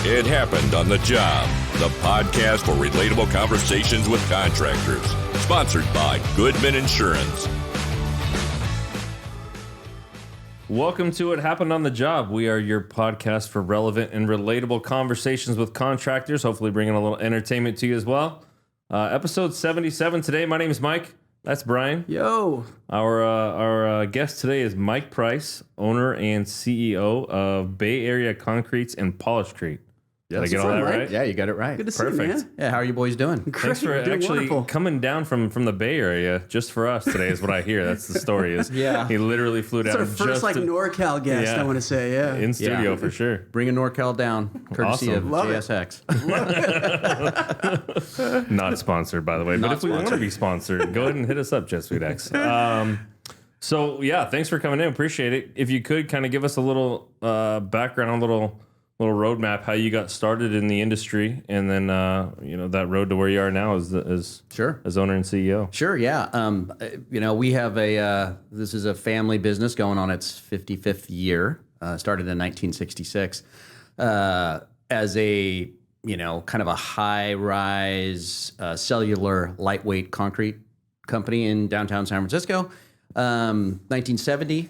It Happened on the Job, the podcast for relatable conversations with contractors. Sponsored by Goodman Insurance. Welcome to It Happened on the Job. We are your podcast for relevant and relatable conversations with contractors, hopefully bringing a little entertainment to you as well. Episode 77 today. My name is Mike. That's Brian. Yo. Our guest today is Mike Price, owner and CEO of Bay Area Concretes and PolishedCrete. Did I get all that right? Yeah, you got it right. Good to see you, Perfect. man. Yeah, how are you boys doing? Thanks for actually coming down from the Bay Area just for us today is what I hear. That's the story. Is Yeah. he literally flew down. It's our first NorCal guest, Yeah. I want to say, yeah. in studio Yeah. for sure. Bringing NorCal down, courtesy Awesome. of Love it. JSX. Not sponsored, by the way. But Not if we want to be sponsored, go ahead and hit us up, Jet Suite X. So, yeah, thanks for coming in. Appreciate it. If you could kind of give us a little background, a little roadmap, how you got started in the industry, and then, that road to where you are now as Sure. as owner and CEO. Sure, yeah. We have this is a family business going on its 55th year. Started in 1966 as a, kind of a high-rise cellular lightweight concrete company in downtown San Francisco. 1970,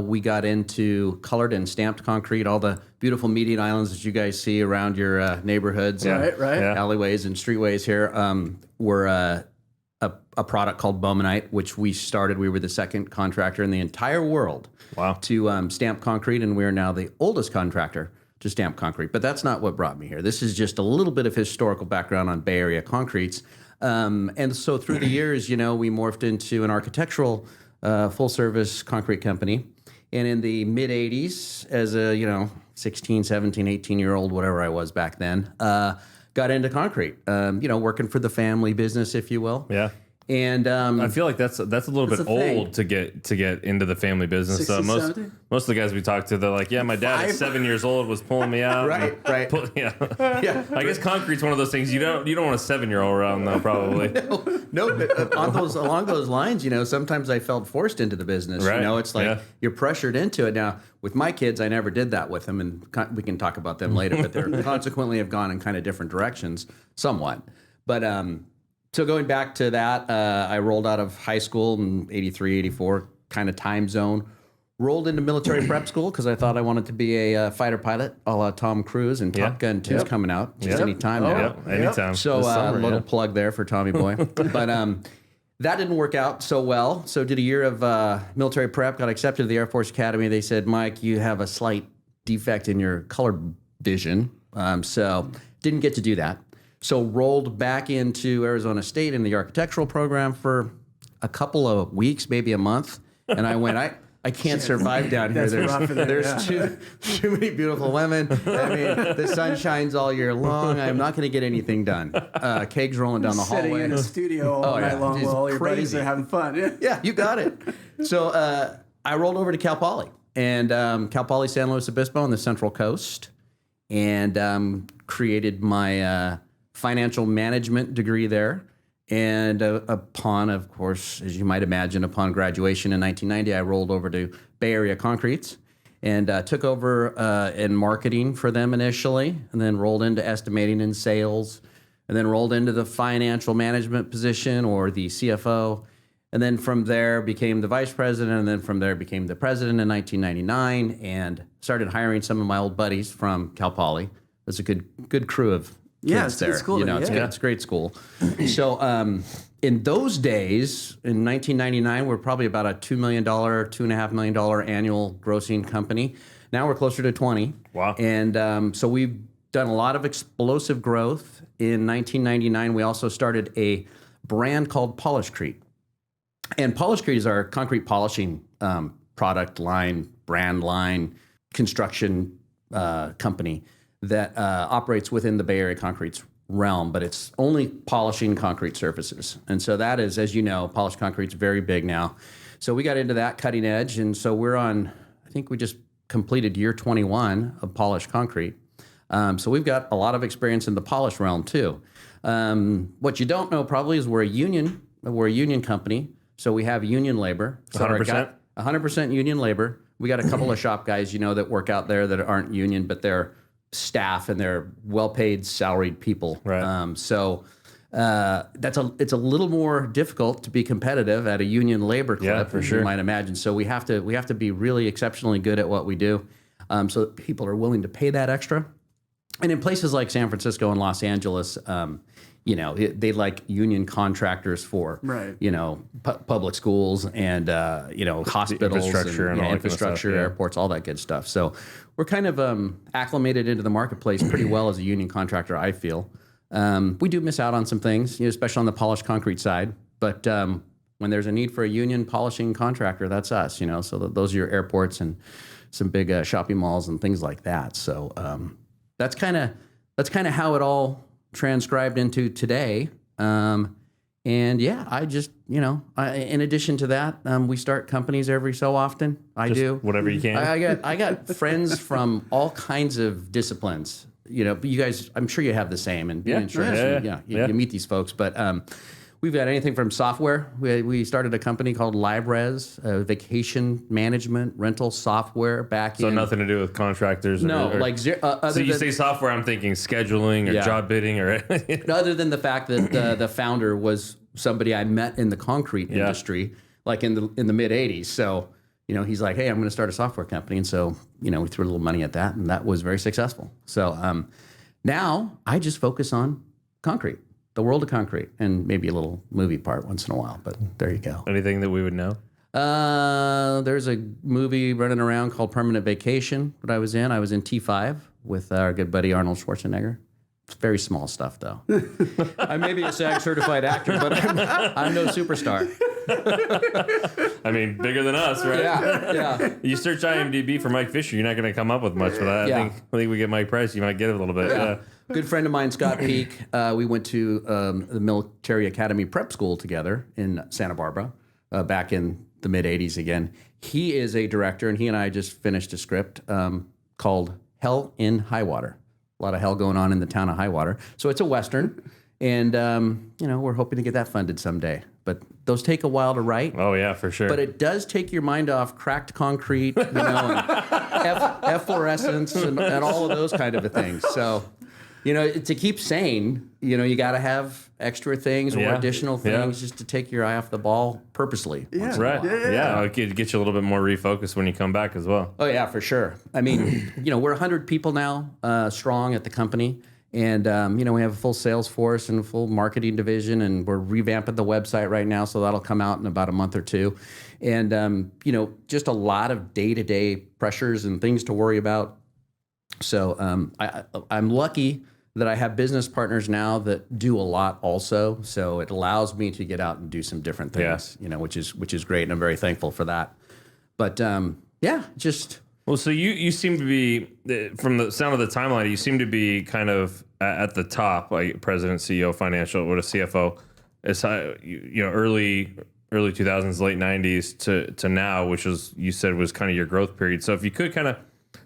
we got into colored and stamped concrete, all the beautiful median islands that you guys see around your neighborhoods, Right. Yeah. alleyways and streetways here were a product called Bowmanite, which we started. We were the second contractor in the entire world to stamp concrete, and we are now the oldest contractor to stamp concrete. But that's not what brought me here. This is just a little bit of historical background on Bay Area Concretes. And so through the years, we morphed into an architectural full-service concrete company. And in the mid-'80s, as a, 16, 17, 18-year-old, whatever I was back then, got into concrete, working for the family business, if you will. Yeah. And I feel like that's a little bit a thing. old to get into the family business. 60, Most 70? of the guys we talk to, they're like, yeah, my dad at 7 years old was pulling me out. Right. Yeah. Yeah. I guess concrete's one of those things you don't want a 7-year-old around though, probably. No, but along those lines, sometimes I felt forced into the business. Right. It's like you're pressured into it. Now, with my kids, I never did that with them, and we can talk about them later. But they consequently have gone in kind of different directions, somewhat. But so going back to that, I rolled out of high school in 83, 84 kind of time zone. Rolled into military prep school because I thought I wanted to be a fighter pilot, a la Tom Cruise, and Top Gun 2 is coming out just any time now. Yeah, anytime. So This summer, a little plug there for Tommy Boy. But that didn't work out so well. So did a year of military prep, got accepted to the Air Force Academy. They said, Mike, you have a slight defect in your color vision. So didn't get to do that. So rolled back into Arizona State in the architectural program for a couple of weeks, maybe a month. And I went, I can't survive down here. That's rough in there, There's too many beautiful women. I mean, the sun shines all year long. I'm not going to get anything done. Kegs rolling down the Sitting hallway. in the studio all night long It's while all your buddies crazy. are having fun. Yeah. Yeah, you got it. So I rolled over to Cal Poly, and Cal Poly San Luis Obispo on the Central Coast, and created my financial management degree there. And upon, of course, as you might imagine, upon graduation in 1990, I rolled over to Bay Area Concretes and took over in marketing for them initially, and then rolled into estimating and sales, and then rolled into the financial management position or the CFO. And then from there became the vice president, and then from there became the president in 1999, and started hiring some of my old buddies from Cal Poly. It's a good crew of kids it's there. cool. It's a great school. So in those days, in 1999, we're probably about a $2 million, $2.5 million annual grossing company. Now we're closer to 20. Wow. And so we've done a lot of explosive growth. In 1999, we also started a brand called PolishedCrete. And PolishedCrete is our concrete polishing product line, brand line, construction company that operates within the Bay Area Concrete's realm, but it's only polishing concrete surfaces. And so that is, as you know, polished concrete's very big now. So we got into that cutting edge, and so we're on, I think we just completed year 21 of polished concrete. So we've got a lot of experience in the polish realm too. What you don't know probably is we're a union company, so we have union labor. So 100%? 100% union labor. We got a couple of shop guys, that work out there that aren't union, but they're staff and they're well-paid, salaried people. Right. It's a little more difficult to be competitive at a union labor clip, for as sure. you might imagine. So we have to be really exceptionally good at what we do, so that people are willing to pay that extra. And in places like San Francisco and Los Angeles, they like union contractors for, Right. Public schools and, hospitals, infrastructure and all that kind of infrastructure, stuff, yeah. airports, all that good stuff. So we're kind of acclimated into the marketplace pretty well as a union contractor, I feel. We do miss out on some things, especially on the polished concrete side. But when there's a need for a union polishing contractor, that's us, So those are your airports and some big shopping malls and things like that. So that's kind of how it all transcribed into today. And yeah, I just, in addition to that, we start companies every so often. I do whatever you can. I got friends from all kinds of disciplines. But you guys, I'm sure you have the same. And being insurance, you meet these folks. But we've got anything from software. We started a company called LiveRes, vacation management rental software back in. So nothing to do with contractors? No, so you say software, I'm thinking scheduling or job bidding or other than the fact that the founder was somebody I met in the concrete industry, like in the mid 80s. So, he's like, hey, I'm going to start a software company. And so, we threw a little money at that and that was very successful. So now I just focus on concrete, the world of concrete, and maybe a little movie part once in a while, but there you go. Anything that we would know? There's a movie running around called Permanent Vacation that I was in. I was in T5 with our good buddy Arnold Schwarzenegger. It's very small stuff, though. I may be a SAG certified actor, but I'm no superstar. I mean, bigger than us, right? Yeah. You search IMDb for Mike Fisher, you're not going to come up with much. But I think we get Mike Price, you might get it a little bit. Yeah. Good friend of mine, Scott Peak. We went to the Military Academy Prep School together in Santa Barbara back in the mid 80s again. He is a director, and he and I just finished a script called Hell in High Water. A lot of hell going on in the town of Highwater. So it's a Western, and, we're hoping to get that funded someday. But those take a while to write. Oh, yeah, for sure. But it does take your mind off cracked concrete, and efflorescence and all of those kind of things. So, to keep sane, you got to have extra things or additional things just to take your eye off the ball purposely. Yeah, right. Yeah, it get you a little bit more refocused when you come back as well. Oh, yeah, for sure. I mean, we're 100 people now strong at the company. And, we have a full sales force and a full marketing division, and we're revamping the website right now. So that'll come out in about a month or two. And, just a lot of day-to-day pressures and things to worry about. So I'm lucky that I have business partners now that do a lot also. So it allows me to get out and do some different things, which is great. And I'm very thankful for that. But just... Well, so you seem to be, from the sound of the timeline, you seem to be kind of at the top, like president, CEO, financial, what a CFO. It's early 2000s, late 90s to now, which was, you said, was kind of your growth period. So if you could kind of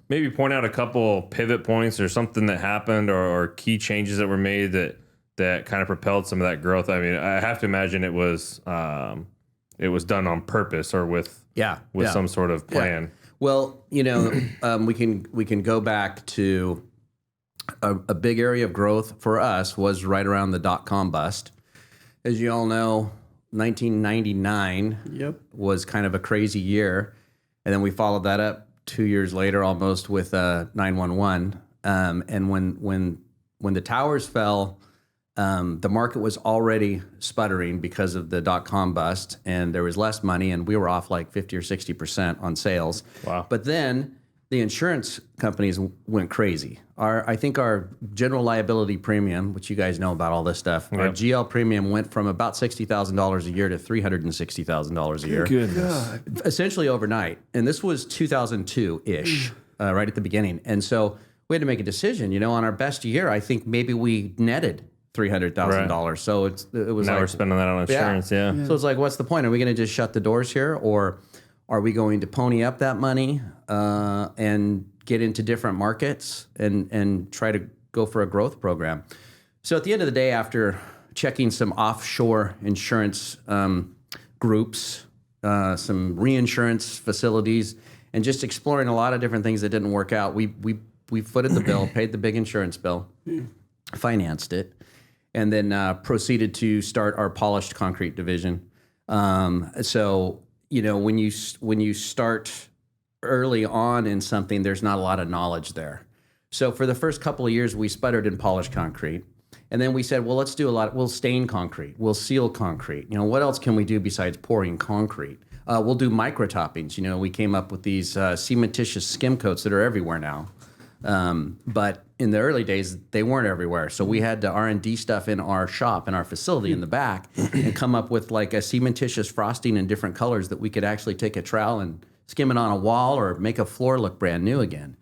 maybe point out a couple pivot points or something that happened or key changes that were made that kind of propelled some of that growth. I mean, I have to imagine it was done on purpose or with some sort of plan. Yeah. Well, we can go back to a big area of growth for us was right around the .com bust. As you all know, 1999 was kind of a crazy year, and then we followed that up 2 years later almost with 9/11. And when the towers fell, the market was already sputtering because of the .com bust, and there was less money, and we were off like 50 or 60% on sales. Wow. But then the insurance companies went crazy. I think our general liability premium, which you guys know about all this stuff, our GL premium went from about $60,000 a year to $360,000 a year. Goodness. Essentially overnight. And this was 2002-ish, right at the beginning. And so we had to make a decision. On our best year, I think maybe we netted $300,000. Right. So it was now like, we're spending that on insurance. Yeah. So it's like, what's the point? Are we going to just shut the doors here, or are we going to pony up that money and get into different markets and try to go for a growth program? So at the end of the day, after checking some offshore insurance groups, some reinsurance facilities, and just exploring a lot of different things that didn't work out, we we footed the bill, paid the big insurance bill, financed it, and then proceeded to start our polished concrete division. So, when you start early on in something, there's not a lot of knowledge there. So for the first couple of years, we sputtered in polished concrete. And then we said, well, let's do we'll stain concrete, we'll seal concrete. What else can we do besides pouring concrete? We'll do micro toppings. We came up with these cementitious skim coats that are everywhere now. But in the early days, they weren't everywhere. So we had to R&D stuff in our shop, in our facility in the back, and come up with like a cementitious frosting in different colors that we could actually take a trowel and skim it on a wall or make a floor look brand new again.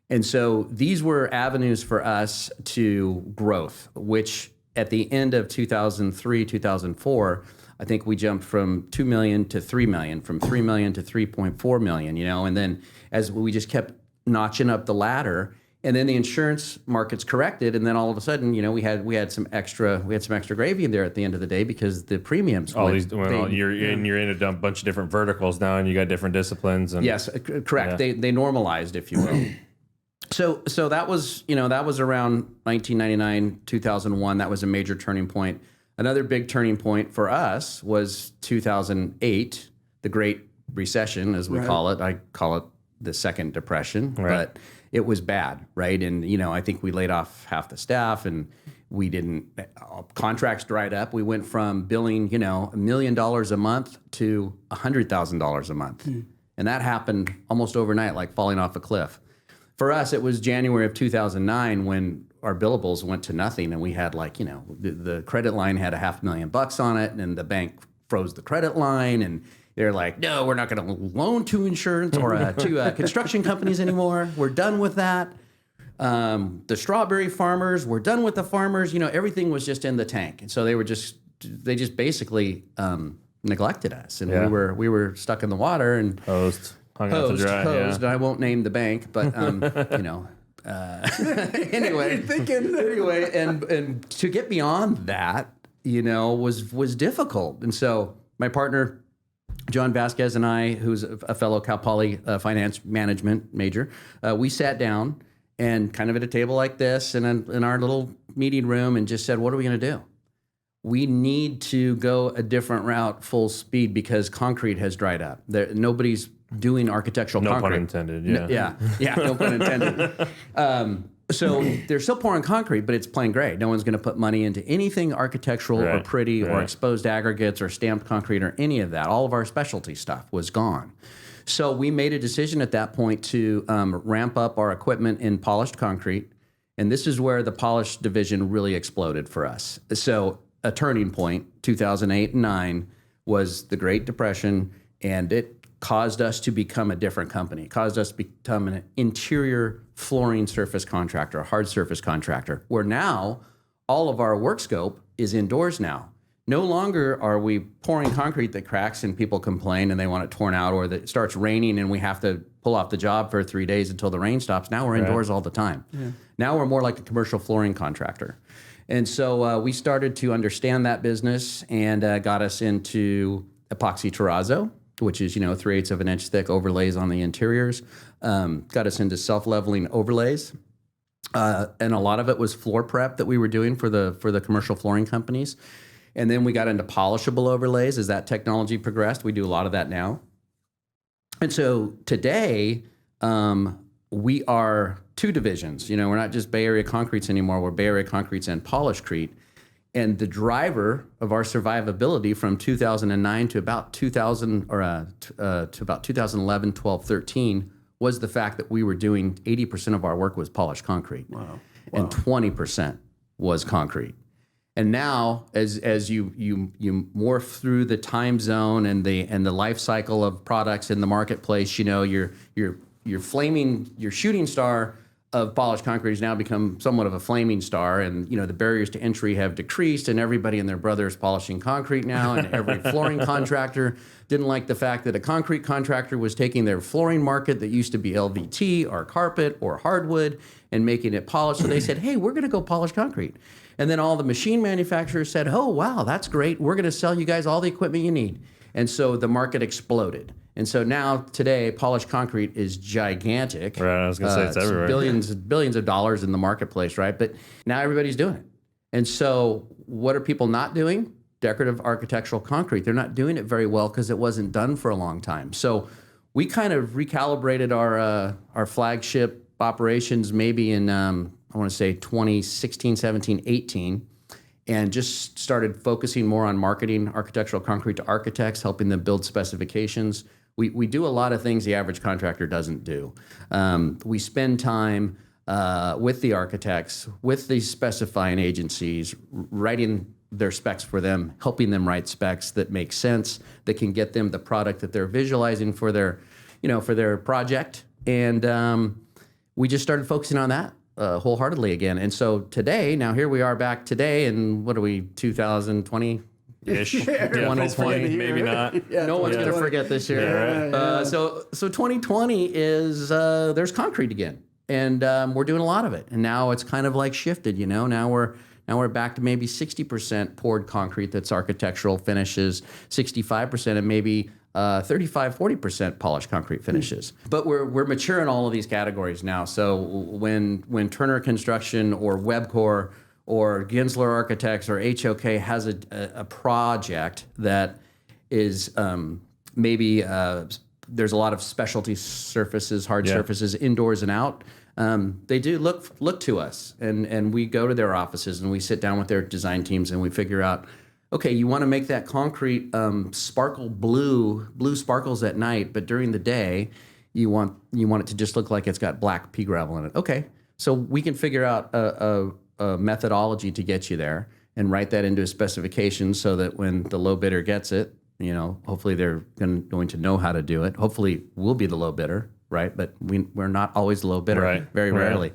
And so these were avenues for us to growth, which at the end of 2003, 2004, I think we jumped from 2 million to 3 million, from 3 million to 3.4 million, and then as we just kept notching up the ladder, and then the insurance markets corrected, and then all of a sudden, we had some extra gravy in there at the end of the day because the premiums. You're in a bunch of different verticals now, and you got different disciplines. And yes, correct. Yeah. They normalized, if you will. So that was around 1999, 2001. That was a major turning point. Another big turning point for us was 2008, the Great Recession, as we call it. I call it the Second Depression, but it was bad, right? And I think we laid off half the staff, and we didn't. Contracts dried up. We went from billing $1 million a month to $100,000 a month, and that happened almost overnight, like falling off a cliff. For us, it was January of 2009 when our billables went to nothing, and we had the credit line had $500,000 on it, and the bank froze the credit line, and they're like, no, we're not going to loan to insurance or to construction companies anymore. We're done with that. The strawberry farmers, we're done with the farmers. Everything was just in the tank, and so they just basically neglected us, and we were stuck in the water and hosed. Hung out to dry, and I won't name the bank, but anyway, and to get beyond that, was difficult. And so my partner, John Vasquez, and I, who's a fellow Cal Poly finance management major, we sat down and kind of at a table like this and in our little meeting room and just said, what are we going to do? We need to go a different route full speed because concrete has dried up. Nobody's doing architectural concrete. No pun intended, yeah, no pun intended. So they're still pouring concrete, but it's plain gray. No one's going to put money into anything architectural or pretty or exposed aggregates or stamped concrete or any of that. All of our specialty stuff was gone. So we made a decision at that point to ramp up our equipment in polished concrete, and this is where the polished division really exploded for us. So a turning point, 2008 and 9, was the Great Depression, and it caused us to become a different company. It caused us to become an interior flooring surface contractor, a hard surface contractor, where now all of our work scope is indoors now. No longer are we pouring concrete that cracks and people complain and they want it torn out, or that it starts raining and we have to pull off the job for 3 days until the rain stops. Now we're indoors all the time. Yeah. Now we're more like a commercial flooring contractor. And so we started to understand that business and got us into epoxy terrazzo, which is 3/8 of an inch thick overlays on the interiors. Got us into self-leveling overlays, and a lot of it was floor prep that we were doing for the commercial flooring companies. And then we got into polishable overlays as that technology progressed. We do a lot of that now. And so today, we are two divisions. We're not just Bay Area Concretes anymore. We're Bay Area Concretes and PolishedCrete. And the driver of our survivability from 2009 to about 2000 or to about 2011, 12, 13 was the fact that we were doing 80% of our work was polished concrete, and 20% was concrete. And now, as you morph through the time zone and the life cycle of products in the marketplace, your shooting star of polished concrete has now become somewhat of a flaming star, and the barriers to entry have decreased, and everybody and their brother is polishing concrete now, and every flooring contractor didn't like the fact that a concrete contractor was taking their flooring market that used to be LVT or carpet or hardwood and making it polished. So they said, hey, we're going to go polish concrete. And then all the machine manufacturers said, oh, wow, that's great. We're going to sell you guys all the equipment you need. And so the market exploded. And so now today, polished concrete is gigantic. Right, I was gonna say it's everywhere. Billions of dollars in the marketplace, right? But now everybody's doing it. And so what are people not doing? Decorative architectural concrete. They're not doing it very well because it wasn't done for a long time. So we kind of recalibrated our flagship operations maybe in, I want to say 2016, 17, 18, and just started focusing more on marketing architectural concrete to architects, helping them build specifications. We do a lot of things the average contractor doesn't do. We spend time with the architects, with the specifying agencies, writing their specs for them, helping them write specs that make sense, that can get them the product that they're visualizing for their, for their project. And we just started focusing on that wholeheartedly again. And so today, now here we are back today, and what are we, 2020? Ish. Yeah, 2020, maybe not. Yeah, No one's going to forget this year. So 2020 is, there's concrete again. And we're doing a lot of it. And now it's kind of like shifted, Now we're back to maybe 60% poured concrete that's architectural finishes, 65% and maybe 35-40% polished concrete finishes. But we're mature in all of these categories now. So when Turner Construction or Webcor or Gensler Architects or HOK has a project that is maybe there's a lot of specialty surfaces, hard surfaces, indoors and out. They do look to us, and we go to their offices and we sit down with their design teams and we figure out, okay, you want to make that concrete sparkle blue sparkles at night, but during the day you want it to just look like it's got black pea gravel in it. Okay, so we can figure out a methodology to get you there and write that into a specification so that when the low bidder gets it, hopefully they're going to know how to do it. Hopefully we'll be the low bidder, right? But we're not always the low bidder, very rarely.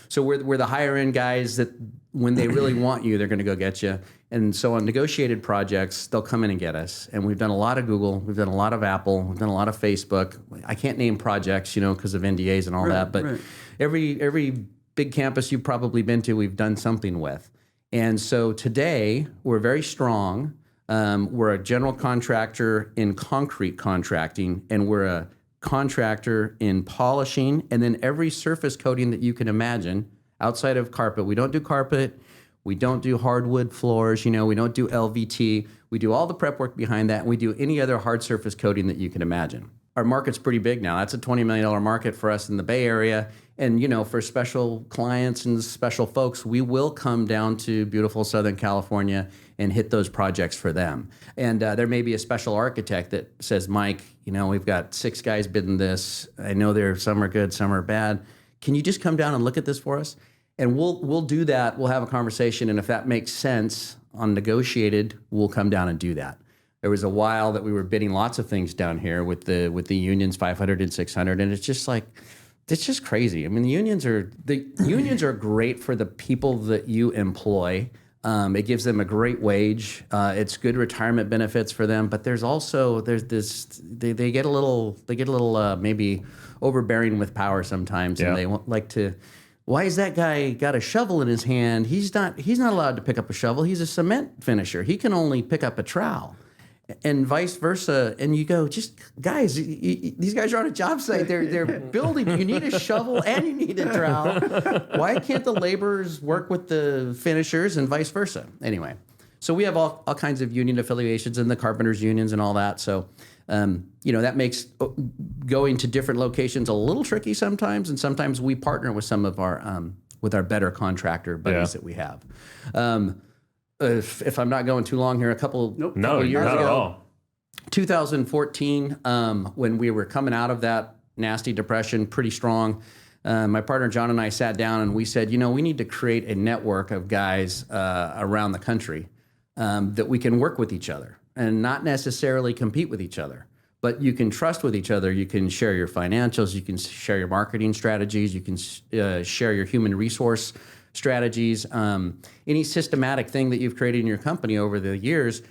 So we're the higher end guys that when they really want you, they're going to go get you. And so on negotiated projects, they'll come in and get us. And we've done a lot of Google, we've done a lot of Apple, we've done a lot of Facebook. I can't name projects, because of NDAs and all that. But every big campus you've probably been to, we've done something with. And so today we're very strong. We're a general contractor in concrete contracting, and we're a contractor in polishing, and then every surface coating that you can imagine outside of carpet. We don't do carpet. We don't do hardwood floors. We don't do LVT. We do all the prep work behind that, and we do any other hard surface coating that you can imagine. Our market's pretty big now. That's a $20 million market for us in the Bay Area. And, for special clients and special folks, we will come down to beautiful Southern California and hit those projects for them. And there may be a special architect that says, Mike, we've got 6 guys bidding this. I know some are good, some are bad. Can you just come down and look at this for us? And we'll do that. We'll have a conversation. And if that makes sense on negotiated, we'll come down and do that. There was a while that we were bidding lots of things down here with the unions, 500 and 600, and it's just crazy. I mean, the unions are great for the people that you employ. It gives them a great wage. It's good retirement benefits for them. But there's this. They get a little maybe overbearing with power sometimes, and they like to. Why is that guy got a shovel in his hand? He's not allowed to pick up a shovel. He's a cement finisher. He can only pick up a trowel. And vice versa, and you go, just guys, these guys are on a job site. They're building. You need a shovel and you need a trowel. Why can't the laborers work with the finishers and vice versa? Anyway, so we have all kinds of union affiliations and the carpenters unions and all that. So, that makes going to different locations a little tricky sometimes, and sometimes we partner with some of our better contractor buddies that we have. If I'm not going too long here, a couple years not ago, at all. 2014, when we were coming out of that nasty depression pretty strong, my partner John and I sat down and we said, we need to create a network of guys around the country that we can work with each other and not necessarily compete with each other, but you can trust with each other. You can share your financials, you can share your marketing strategies, you can share your human resource strategies, any systematic thing that you've created in your company over the years,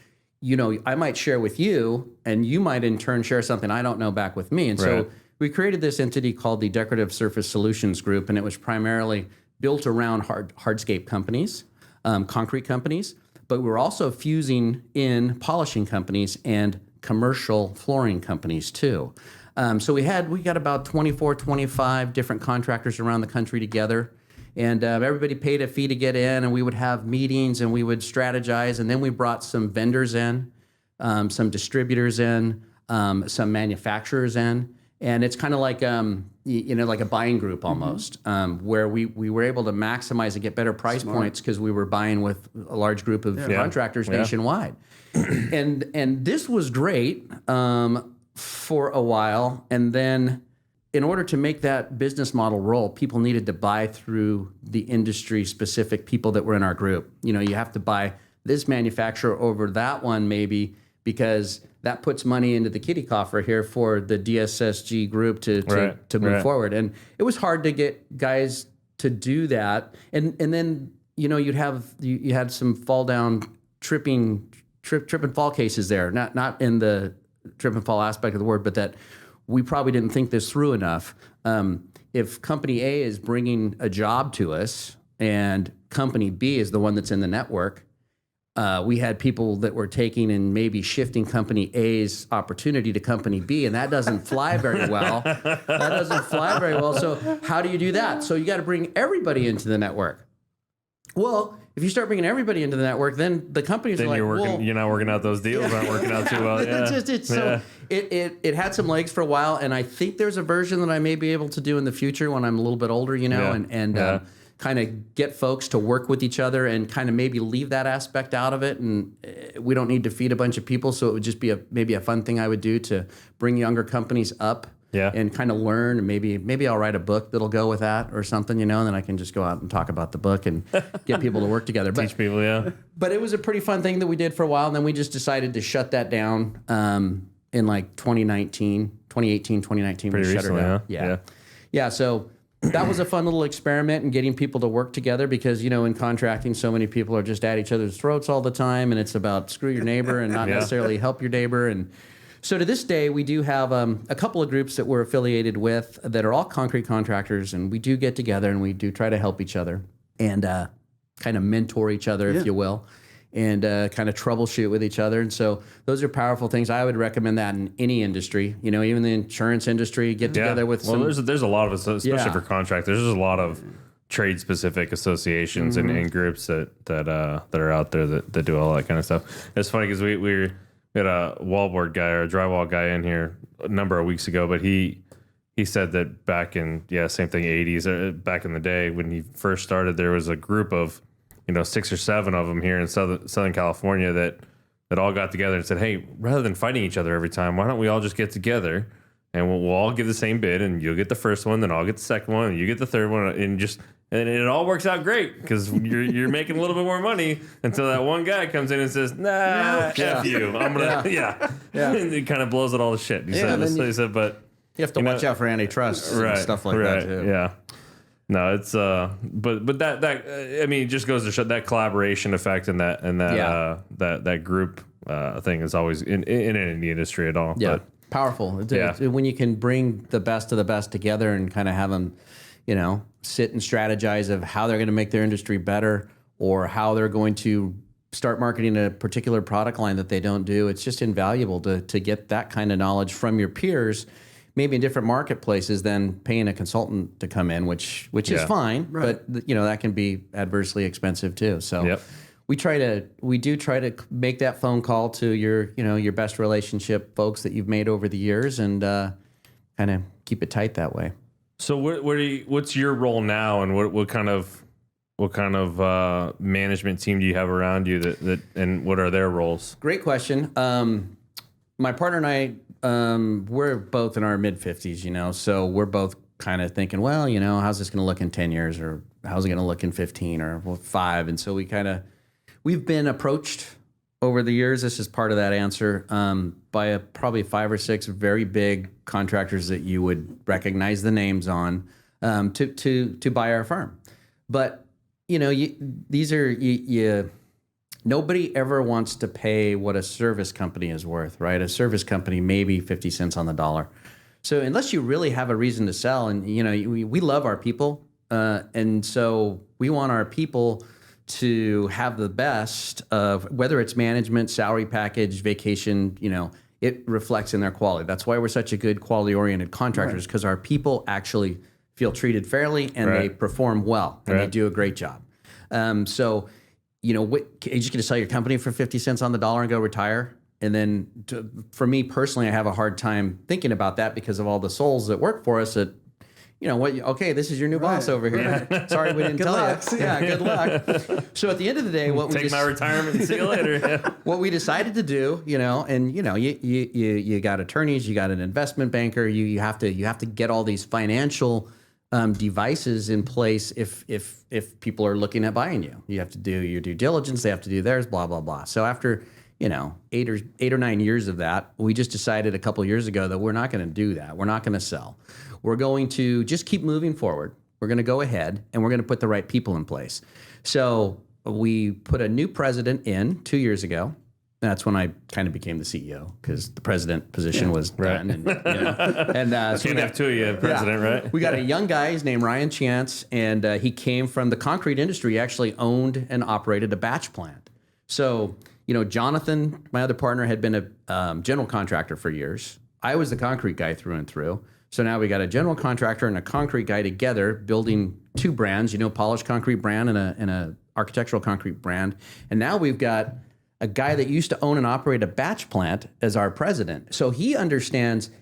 I might share with you, and you might in turn share something I don't know back with me. And so we created this entity called the Decorative Surface Solutions Group, and it was primarily built around hardscape companies, concrete companies, but we're also fusing in polishing companies and commercial flooring companies too. So we got about 24, 25 different contractors around the country together. And everybody paid a fee to get in, and we would have meetings and we would strategize. And then we brought some vendors in, some distributors in, some manufacturers in. And it's kind of like, like a buying group almost, where we were able to maximize and get better price points because we were buying with a large group of contractors nationwide. And this was great for a while. And then in order to make that business model roll, people needed to buy through the industry-specific people that were in our group. You have to buy this manufacturer over that one maybe because that puts money into the kitty coffer here for the DSSG group to move forward. And it was hard to get guys to do that. And then, you had some fall down, trip and fall cases there, not in the trip and fall aspect of the word, but that we probably didn't think this through enough. If company A is bringing a job to us and company B is the one that's in the network, we had people that were taking and maybe shifting company A's opportunity to company B, and that doesn't fly very well. So how do you do that? So you got to bring everybody into the network. Well, if you start bringing everybody into the network, then the companies are like, you're not working out those deals, aren't working out too well. Yeah. It had some legs for a while, and I think there's a version that I may be able to do in the future when I'm a little bit older, and kind of get folks to work with each other and kind of maybe leave that aspect out of it. And we don't need to feed a bunch of people, so it would just be maybe a fun thing I would do to bring younger companies up. And kind of learn, and maybe I'll write a book that'll go with that or something, and then I can just go out and talk about the book and get people to work together. Teach people, But it was a pretty fun thing that we did for a while, and then we just decided to shut that down in like 2018, 2019. Pretty we shut her recently, down. Yeah. So that was a fun little experiment in getting people to work together because, in contracting, so many people are just at each other's throats all the time, and it's about screw your neighbor and not necessarily help your neighbor. And so to this day, we do have a couple of groups that we're affiliated with that are all concrete contractors, and we do get together and we do try to help each other and kind of mentor each other, if you will, and kind of troubleshoot with each other. And so those are powerful things. I would recommend that in any industry, even the insurance industry, get together with some... Well, there's a lot of us, especially for contractors, there's a lot of trade-specific associations and groups that are out there that do all that kind of stuff. It's funny because we had a wallboard guy or a drywall guy in here a number of weeks ago, but he said that back in, same thing, 80s, back in the day when he first started, there was a group of, 6 or 7 of them here in Southern California that all got together and said, hey, rather than fighting each other every time, why don't we all just get together and we'll all give the same bid, and you'll get the first one, then I'll get the second one, and you get the third one, and it all works out great because you're making a little bit more money until that one guy comes in and says, nah, F you. I'm going to, and it kind of blows it all to shit. He said, but you have to watch out for antitrust and stuff like that too. Yeah. No, it's, but that, it just goes to show that collaboration effect and that group thing is always in any industry at all. Yeah. But, powerful. When you can bring the best of the best together and kind of have them, sit and strategize of how they're going to make their industry better or how they're going to start marketing a particular product line that they don't do. It's just invaluable to get that kind of knowledge from your peers, maybe in different marketplaces than paying a consultant to come in, which is fine, but that can be adversely expensive too. So we do try to make that phone call to your best relationship folks that you've made over the years and kind of keep it tight that way. So what's your role now, and what kind of management team do you have around you that and what are their roles? Great question. My partner and I, we're both in our mid-50s, so we're both kind of thinking, well, how's this going to look in 10 years, or how's it going to look in 15 or 5? And so we've been approached over the years. This is part of that answer by probably 5 or 6 very big contractors that you would recognize the names on to buy our firm. But nobody ever wants to pay what a service company is worth, right? A service company maybe 50 cents on the dollar. So unless you really have a reason to sell, and we love our people, and so we want our people to have the best of whether it's management, salary package, vacation, it reflects in their quality. That's why we're such a good quality-oriented contractors, because our people actually feel treated fairly and they perform well and they do a great job. So, you know, you're just going to sell your company for 50 cents on the dollar and go retire? And then for me personally, I have a hard time thinking about that because of all the souls that work for us that, you know what? Okay, this is your new boss over here. Sorry, we didn't tell you. Yeah, good luck. So at the end of the day, what we take my retirement and see you later. What we decided to do, you know, and you know, you got attorneys, you got an investment banker, you have to get all these financial devices in place if people are looking at buying you. You have to do your due diligence. They have to do theirs. Blah blah blah. So after, you know, 8 or 9 years of that, we just decided a couple of years ago that we're not going to do that. We're not going to sell. We're going to just keep moving forward. We're going to go ahead and we're going to put the right people in place. So we put a new president in 2 years ago. That's when I kind of became the CEO because the president position was done. And, you know, and so Can't have two of you president, right? We got a young guy. His name Ryan Chance, and he came from the concrete industry. He actually owned and operated a batch plant. So, you know, Jonathan, my other partner, had been a general contractor for years. I was the concrete guy through and through. So now we got a general contractor and a concrete guy together building two brands, you know, polished concrete brand and a architectural concrete brand. And now we've got a guy that used to own and operate a batch plant as our president. So he understands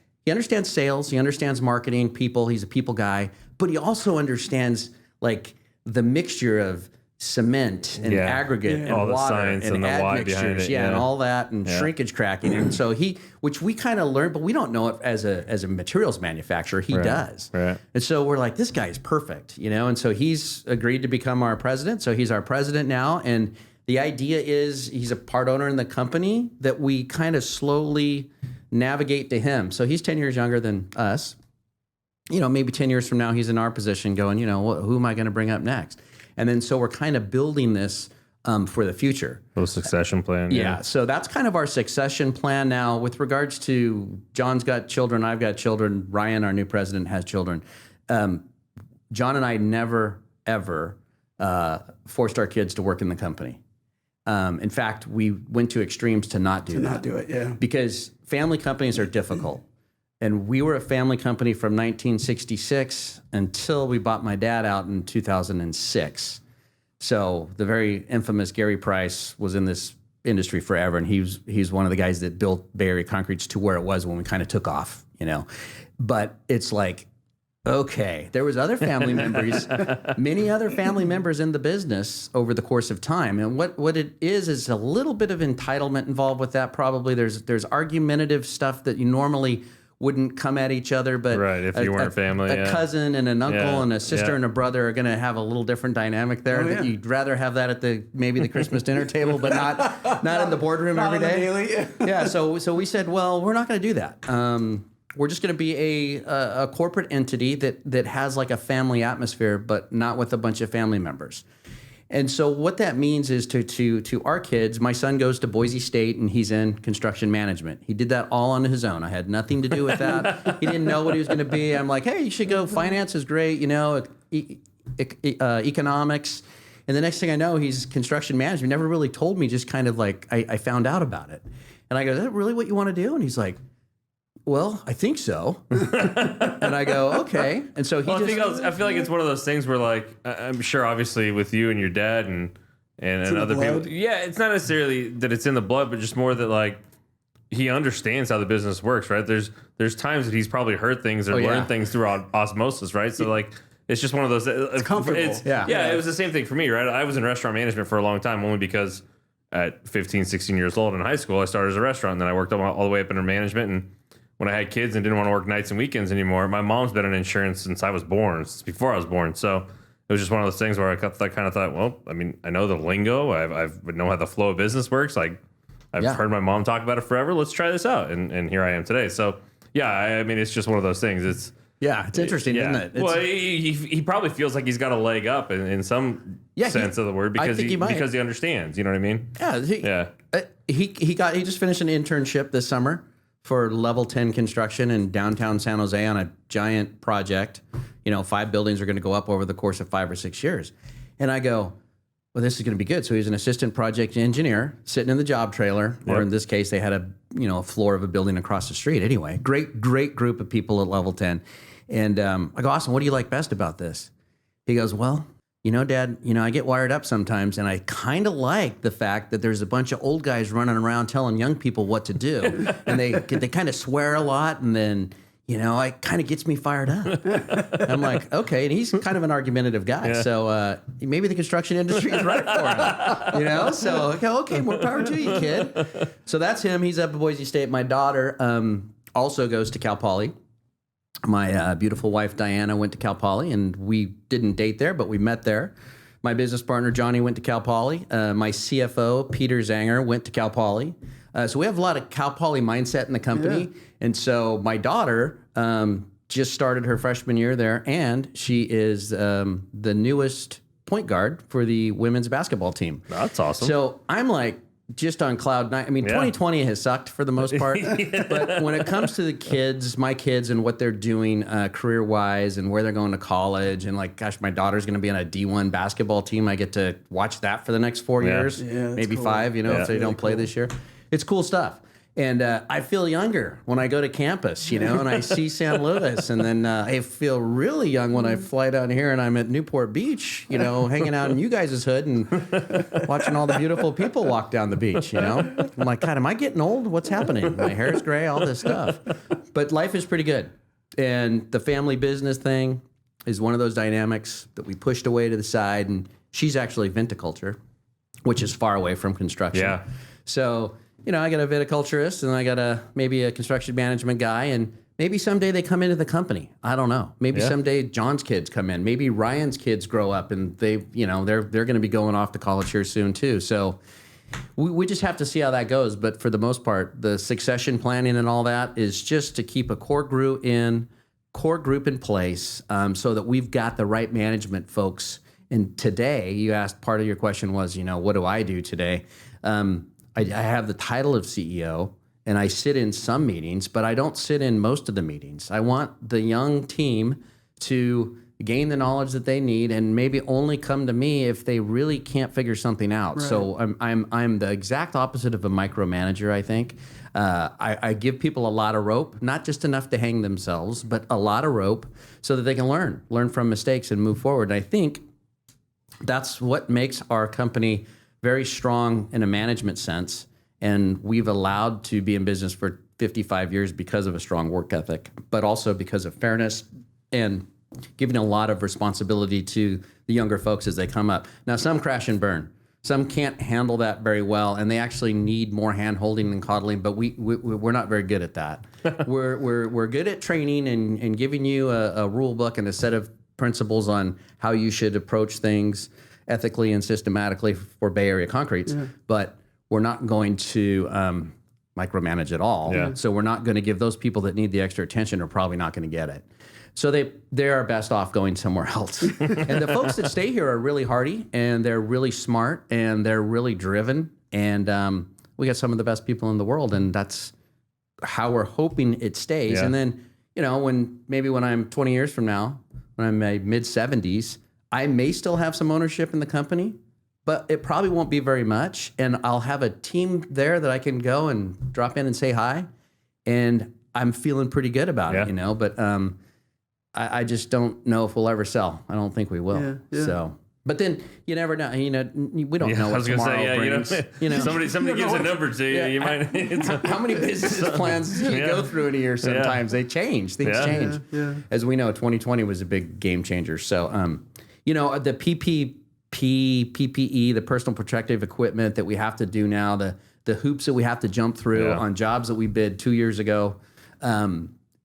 sales, he understands marketing, people, he's a people guy, but he also understands like the mixture of cement and aggregate and all the water science and the why behind it, and all that and shrinkage cracking. And so which we kind of learned, but we don't know it as a materials manufacturer. He does. Right. And so we're like, this guy is perfect, you know? And so he's agreed to become our president. So he's our president now. And the idea is he's a part owner in the company that we kind of slowly navigate to him. So he's 10 years younger than us. You know, maybe 10 years from now, he's in our position going, you know, who am I going to bring up next? And then so we're kind of building this for the future. Little succession plan. Yeah. So that's kind of our succession plan now. With regards to John's got children, I've got children. Ryan, our new president, has children. John and I never, ever forced our kids to work in the company. In fact, we went to extremes to not do it. Yeah. Because family companies are difficult. And we were a family company from 1966 until we bought my dad out in 2006. So the very infamous Gary Price was in this industry forever, and he's one of the guys that built Bay Area Concretes to where it was when we kind of took off, you know. But it's like, okay, there was other family members, many other family members in the business over the course of time. And what it is a little bit of entitlement involved with that. Probably there's argumentative stuff that you normally wouldn't come at each other, but if you weren't family, a cousin and an uncle and a sister and a brother are going to have a little different dynamic there. That you'd rather have that at maybe the Christmas dinner table, but not in the boardroom every day. So we said, well, we're not going to do that. We're just going to be a corporate entity that has like a family atmosphere, but not with a bunch of family members. And so what that means is to our kids, my son goes to Boise State and he's in construction management. He did that all on his own. I had nothing to do with that. He didn't know what he was going to be. I'm like, hey, you should go. Finance is great, you know, economics. And the next thing I know, he's construction management. Never really told me, just kind of like I found out about it. And I go, is that really what you want to do? And he's like, well, I think so. And I go, okay. And so I feel like it's one of those things where, like, I'm sure obviously with you and your dad and other people. Yeah, it's not necessarily that it's in the blood, but just more that, like, he understands how the business works, right? There's times that he's probably heard things or learned things through osmosis, right? So, like, it's just one of those. It's comfortable. It was the same thing for me, right? I was in restaurant management for a long time only because at 15, 16 years old in high school, I started as a restaurant. And then I worked all the way up into management. And when I had kids and didn't want to work nights and weekends anymore, my mom's been in insurance since I was born, since before I was born. So it was just one of those things where I kind of thought, well, I mean, I know the lingo. I know how the flow of business works. Like, I've heard my mom talk about it forever. Let's try this out. And here I am today. So, yeah, I mean, it's just one of those things. It's interesting, isn't it? Well, he probably feels like he's got a leg up in some sense of the word because he understands. You know what I mean? He just finished an internship this summer for level 10 construction in downtown San Jose on a giant project. You know, 5 buildings are going to go up over the course of 5 or 6 years. And I go, well, this is going to be good. So he's an assistant project engineer sitting in the job trailer, or in this case, they had a floor of a building across the street. Anyway, great group of people at level 10. And I go, Austin, what do you like best about this? He goes, well, Dad, I get wired up sometimes, and I kind of like the fact that there's a bunch of old guys running around telling young people what to do, and they kind of swear a lot, and then, it kind of gets me fired up. I'm like, okay, and he's kind of an argumentative guy, so maybe the construction industry is right for him, So I go, okay, more power to you, kid. So that's him. He's up at Boise State. My daughter also goes to Cal Poly. My beautiful wife, Diana, went to Cal Poly, and we didn't date there, but we met there. My business partner, Johnny, went to Cal Poly. My CFO, Peter Zanger, went to Cal Poly. So we have a lot of Cal Poly mindset in the company. Yeah. And so my daughter just started her freshman year there, and she is the newest point guard for the women's basketball team. That's awesome. So I'm like, just on cloud nine. I mean, 2020 has sucked for the most part. But when it comes to the kids, my kids, and what they're doing career-wise and where they're going to college, and like, gosh, my daughter's going to be on a D1 basketball team. I get to watch that for the next 4 years, maybe cool. 5, if they don't play this year. It's cool stuff. And I feel younger when I go to campus, and I see San Luis. And then I feel really young when I fly down here and I'm at Newport Beach, hanging out in you guys' hood and watching all the beautiful people walk down the beach, I'm like, God, am I getting old? What's happening? My hair is gray, all this stuff. But life is pretty good. And the family business thing is one of those dynamics that we pushed away to the side. And she's actually viticulture, which is far away from construction. Yeah. So... I got a viticulturist, and I got maybe a construction management guy, and maybe someday they come into the company. I don't know. Maybe someday John's kids come in. Maybe Ryan's kids grow up, and they're going to be going off to college here soon too. So we just have to see how that goes. But for the most part, the succession planning and all that is just to keep a core group in place, so that we've got the right management folks. And today, you asked, part of your question was, what do I do today? I have the title of CEO, and I sit in some meetings, but I don't sit in most of the meetings. I want the young team to gain the knowledge that they need, and maybe only come to me if they really can't figure something out. Right. So I'm the exact opposite of a micromanager, I think. I give people a lot of rope, not just enough to hang themselves, but a lot of rope so that they can learn from mistakes and move forward. And I think that's what makes our company very strong in a management sense, and we've allowed to be in business for 55 years because of a strong work ethic, but also because of fairness and giving a lot of responsibility to the younger folks as they come up. Now, some crash and burn. Some can't handle that very well, and they actually need more hand-holding and coddling, but we're not very good at that. We're good at training and giving you a rule book and a set of principles on how you should approach things ethically and systematically for Bay Area concretes, but we're not going to micromanage at all. Yeah. So we're not going to give those people that need the extra attention are probably not going to get it. So they are best off going somewhere else. And the folks that stay here are really hardy, and they're really smart, and they're really driven. And we got some of the best people in the world, and that's how we're hoping it stays. Yeah. And then, when I'm 20 years from now, when I'm in my mid-70s, I may still have some ownership in the company, but it probably won't be very much. And I'll have a team there that I can go and drop in and say hi. And I'm feeling pretty good about it, But I just don't know if we'll ever sell. I don't think we will. Yeah. So, but then you never know. We don't know what tomorrow brings. Somebody gives a number to you. You might. How many business plans do you go through in a year? Sometimes they change. Things change. Yeah. As we know, 2020 was a big game changer. So, the PPE, the personal protective equipment that we have to do now, the hoops that we have to jump through on jobs that we bid 2 years ago,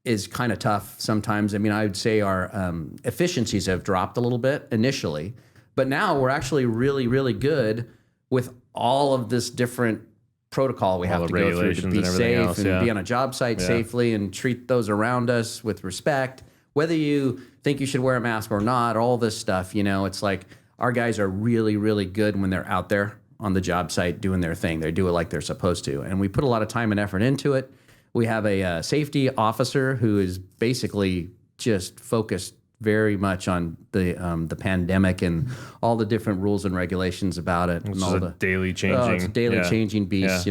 is kind of tough sometimes. I mean, I would say our efficiencies have dropped a little bit initially, but now we're actually really, really good with all of this different protocol we have to go through to be safe and be on a job site safely and treat those around us with respect. Whether you think you should wear a mask or not, all this stuff, it's like our guys are really, really good when they're out there on the job site doing their thing. They do it like they're supposed to. And we put a lot of time and effort into it. We have a safety officer who is basically just focused very much on the pandemic and all the different rules and regulations about it. It's a daily changing. It's a daily changing beast,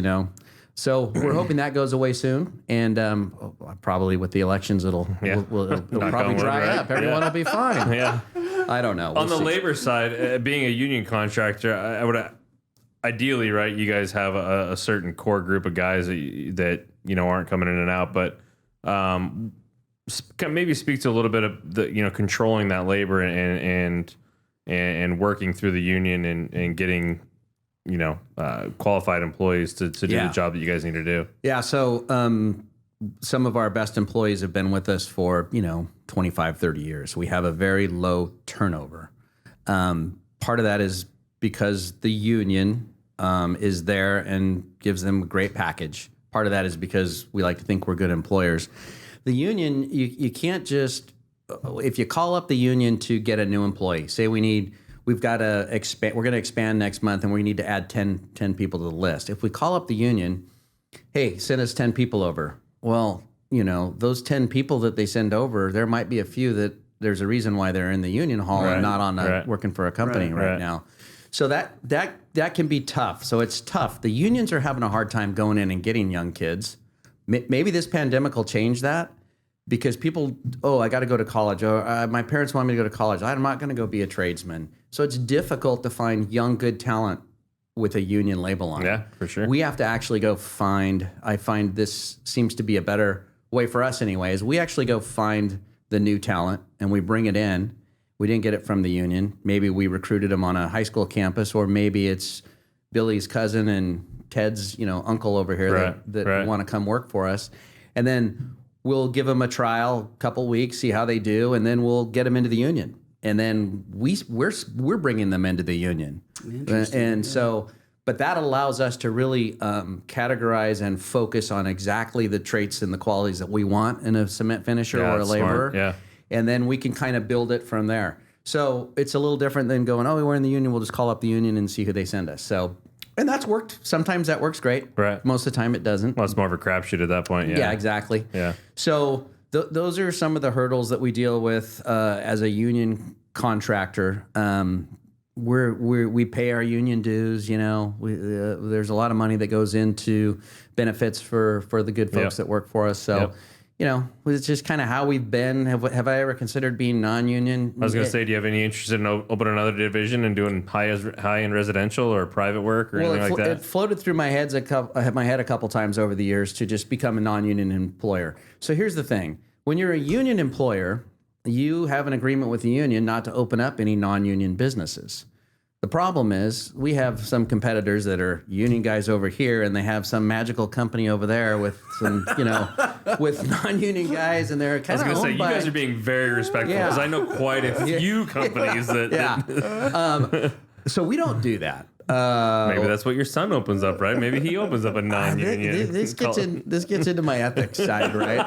So we're hoping that goes away soon, and probably with the elections, it'll probably dry up. Everyone will be fine. Yeah. I don't know. On the labor side, being a union contractor, I would ideally, right? You guys have a certain core group of guys that aren't coming in and out, but maybe speak to a little bit of the controlling that labor and working through the union and getting qualified employees to do the job that you guys need to do. Yeah. So some of our best employees have been with us for 25, 30 years. We have a very low turnover. Part of that is because the union is there and gives them a great package. Part of that is because we like to think we're good employers. The union, you can't just, if you call up the union to get a new employee, say we're going to expand next month and we need to add 10 people to the list. If we call up the union, hey, send us 10 people over. Well, those 10 people that they send over, there might be a few that there's a reason why they're in the union hall and not on working for a company right now. So that can be tough. So it's tough. The unions are having a hard time going in and getting young kids. Maybe this pandemic will change that, because people, I got to go to college. Or my parents want me to go to college. I'm not going to go be a tradesman. So it's difficult to find young, good talent with a union label on it. Yeah, for sure. We have to actually go find, I find this seems to be a better way for us anyways. We actually go find the new talent and we bring it in. We didn't get it from the union. Maybe we recruited them on a high school campus, or maybe it's Billy's cousin and Ted's, uncle over here that want to come work for us. And then we'll give them a trial, couple weeks, see how they do, and then we'll get them into the union. And then we're bringing them into the union. And so, but that allows us to really categorize and focus on exactly the traits and the qualities that we want in a cement finisher or a laborer. Smart. Yeah. And then we can kind of build it from there. So it's a little different than going, we're in the union, we'll just call up the union and see who they send us. So, and that's worked. Sometimes that works great. Right. Most of the time it doesn't. Well, it's more of a crapshoot at that point. Yeah. Yeah, exactly. Yeah. So those are some of the hurdles that we deal with as a union contractor. We pay our union dues. There's a lot of money that goes into benefits for the good folks that work for us. So. It's just kind of how we've been. Have I ever considered being non-union? I was going to say, do you have any interest in opening another division and doing high-end residential or private work or anything like that? It floated through my head a couple times over the years to just become a non-union employer. So here's the thing. When you're a union employer, you have an agreement with the union not to open up any non-union businesses. The problem is we have some competitors that are union guys over here, and they have some magical company over there with some, with non-union guys, and they're kind of. I was going to say, you guys are being very respectful, because I know quite a few companies that. So we don't do that. Maybe that's what your son opens up, right? Maybe he opens up a non-union. This gets into my ethics side, right?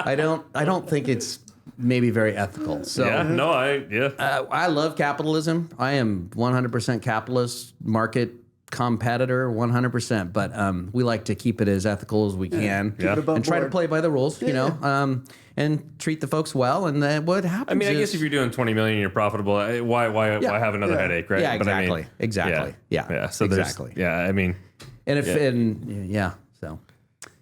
I don't think it's maybe very ethical. So I love capitalism. I am 100% capitalist market competitor, 100%. But we like to keep it as ethical as we can, and try to play by the rules, and treat the folks well. And then what happens? I mean, I guess if you're doing 20 million, you're profitable. Why have another headache, right? Yeah, exactly. But I mean, exactly. Yeah. So exactly. I mean, so.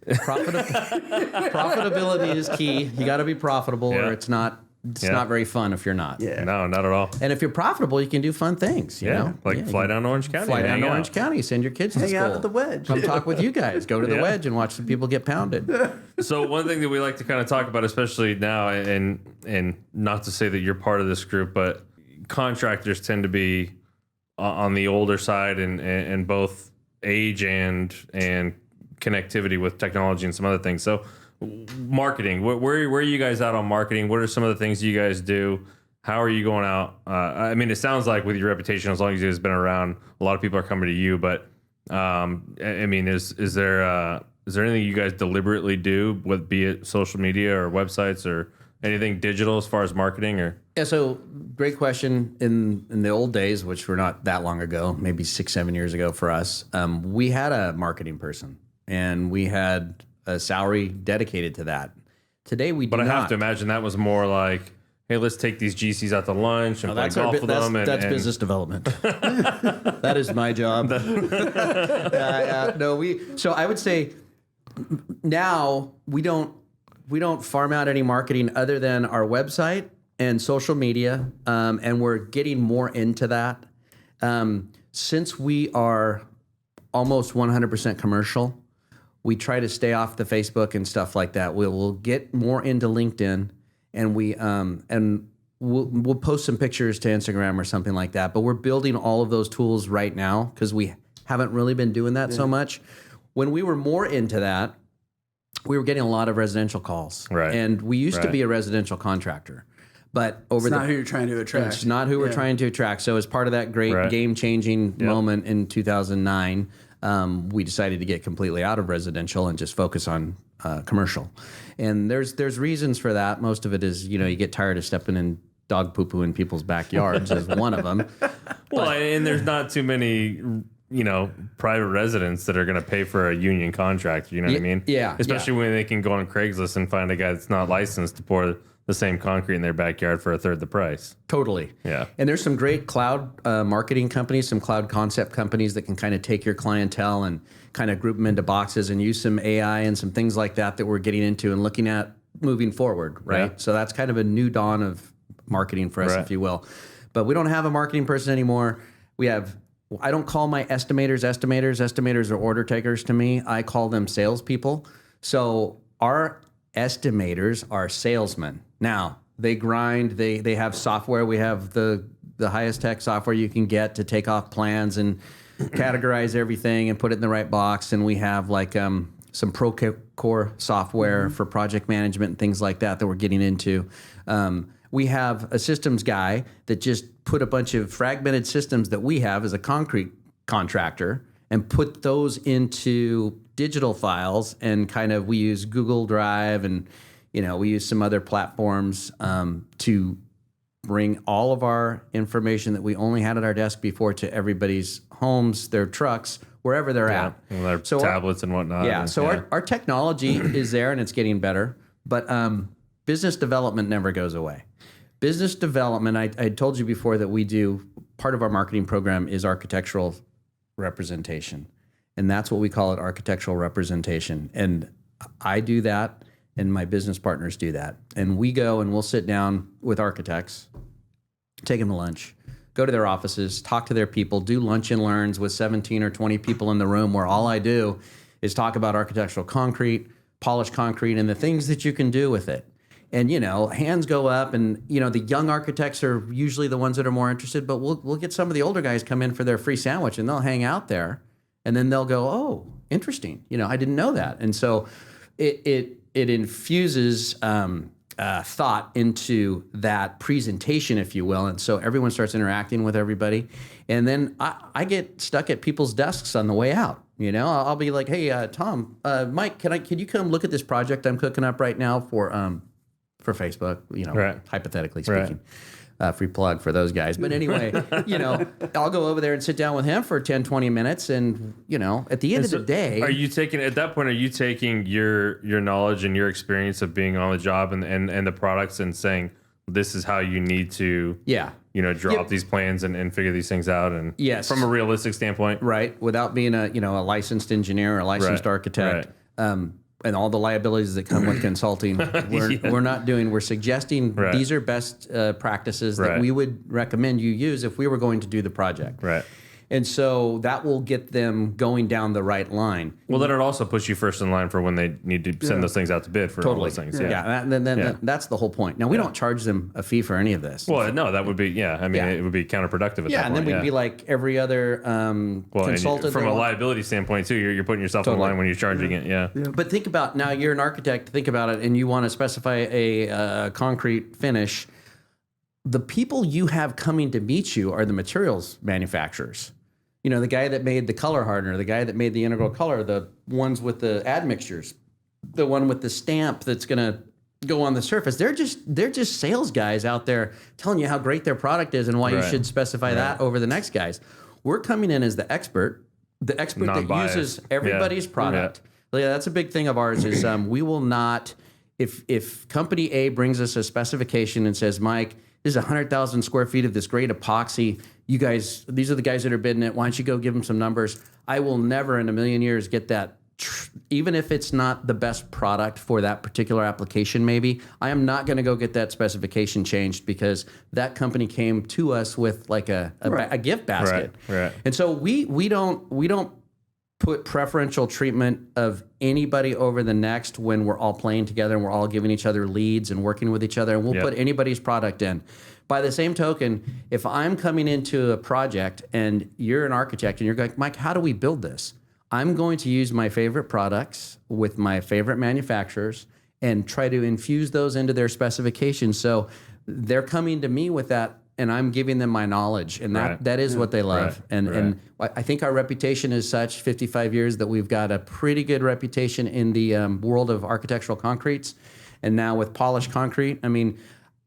Profitability is key. You got to be profitable, or it's not very fun if you're not. Yeah. No, not at all. And if you're profitable, you can do fun things. You know? Fly down to Orange County. Fly down to Orange County. Send your kids to school. Hang out at the Wedge. Come talk with you guys. Go to the Wedge and watch some people get pounded. So one thing that we like to kind of talk about, especially now, and not to say that you're part of this group, but contractors tend to be on the older side, and both age and connectivity with technology and some other things. So marketing, where are you guys out on marketing? What are some of the things you guys do? How are you going out? I mean, it sounds like with your reputation, as long as you guys been around, a lot of people are coming to you, but I mean, is there anything you guys deliberately do, with be it social media or websites or anything digital as far as marketing? Or so great question. In the old days, which were not that long ago, maybe 6-7 years ago for us, we had a marketing person. And we had a salary dedicated to that. Today we do not. But I have to imagine that was more like, hey, let's take these GCs out to lunch and play golf with them. That's business development. That is my job. So I would say now we don't farm out any marketing other than our website and social media, and we're getting more into that. Since we are almost 100% commercial, we try to stay off the Facebook and stuff like that. We'll get more into LinkedIn, and we'll post some pictures to Instagram or something like that. But we're building all of those tools right now because we haven't really been doing that so much. When we were more into that, we were getting a lot of residential calls, right? And we used to be a residential contractor, but it's not who you're trying to attract. It's not who we're trying to attract. So as part of that great game-changing moment in 2009, we decided to get completely out of residential and just focus on commercial. And there's reasons for that. Most of it is, you get tired of stepping in dog poo-poo in people's backyards is one of them. Well, and there's not too many, private residents that are going to pay for a union contract. You know what I mean? Yeah. Especially when they can go on Craigslist and find a guy that's not licensed to pour the same concrete in their backyard for a third the price. Totally. Yeah. And there's some great cloud marketing companies, some cloud concept companies that can kind of take your clientele and kind of group them into boxes and use some AI and some things like that we're getting into and looking at moving forward, right? Yeah. So that's kind of a new dawn of marketing for us, if you will. But we don't have a marketing person anymore. I don't call my estimators. Estimators are order takers to me. I call them salespeople. So our estimators are salesmen. Now, they grind, they have software. We have the highest tech software you can get to take off plans and categorize everything and put it in the right box. And we have like some Procore software for project management and things like that we're getting into. We have a systems guy that just put a bunch of fragmented systems that we have as a concrete contractor and put those into digital files, and kind of we use Google Drive and we use some other platforms to bring all of our information that we only had at our desk before to everybody's homes, their trucks, wherever they're at. And their tablets and whatnot. Yeah. So our technology is there and it's getting better, but business development never goes away. Business development, I told you before that we do, part of our marketing program is architectural representation. And that's what we call it, architectural representation. And I do that, and my business partners do that. And we go and we'll sit down with architects, take them to lunch, go to their offices, talk to their people, do lunch and learns with 17 or 20 people in the room where all I do is talk about architectural concrete, polished concrete, and the things that you can do with it. And, hands go up, and, the young architects are usually the ones that are more interested, but we'll get some of the older guys come in for their free sandwich, and they'll hang out there, and then they'll go, oh, interesting. I didn't know that. And so it infuses thought into that presentation, if you will. And so everyone starts interacting with everybody. And then I get stuck at people's desks on the way out. I'll be like, hey, Tom, Mike, can you come look at this project I'm cooking up right now for Facebook, hypothetically speaking. Free plug for those guys. But anyway, I'll go over there and sit down with him for 10, 20 minutes. And, at the end of the day. Are you taking your knowledge and your experience of being on the job and the products and saying, this is how you need to, draw up these plans and figure these things out? And from a realistic standpoint. Right. Without being a licensed engineer or a licensed architect. Right. And all the liabilities that come with consulting, we're suggesting these are best practices that we would recommend you use if we were going to do the project. Right. And so that will get them going down the right line. Well, then it also puts you first in line for when they need to send those things out to bid for all those things. That's the whole point. Now, we don't charge them a fee for any of this. Well, no, that would be, it would be counterproductive at that point. And then we'd be like every other consultant. From a liability standpoint, too, you're putting yourself in line when you're charging it, But think about, now you're an architect, think about it, and you want to specify a concrete finish. The people you have coming to meet you are the materials manufacturers. The guy that made the color hardener, the guy that made the integral color, the ones with the admixtures, the one with the stamp that's going to go on the surface. They're just sales guys out there telling you how great their product is and why you should specify that over the next guys. We're coming in as the expert that uses everybody's product. Yeah, that's a big thing of ours is we will not if company A brings us a specification and says, Mike, this is 100,000 square feet of this great epoxy. You guys, these are the guys that are bidding it. Why don't you go give them some numbers? I will never in a million years get that. Even if it's not the best product for that particular application, maybe I am not going to go get that specification changed because that company came to us with like a gift basket. Right. And so we don't put preferential treatment of anybody over the next when we're all playing together and we're all giving each other leads and working with each other, and we'll put anybody's product in. By the same token, if I'm coming into a project and you're an architect and you're like, Mike, how do we build this? I'm going to use my favorite products with my favorite manufacturers and try to infuse those into their specifications. So they're coming to me with that, and I'm giving them my knowledge, and that is what they love. And I think our reputation is such, 55 years, that we've got a pretty good reputation in the world of architectural concretes. And now with polished concrete, I mean,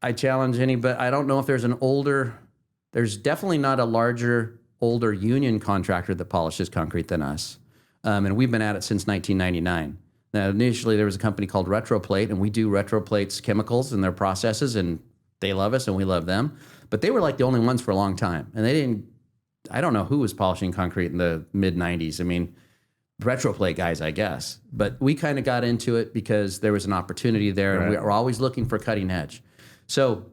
I challenge anybody. I don't know if there's definitely not a larger, older union contractor that polishes concrete than us. And we've been at it since 1999. Now, initially, there was a company called Retroplate, and we do Retroplate's chemicals and their processes, and they love us and we love them. But they were like the only ones for a long time. And I don't know who was polishing concrete in the mid-90s. I mean, Retroplate guys, I guess. But we kind of got into it because there was an opportunity there, and we were always looking for cutting edge. So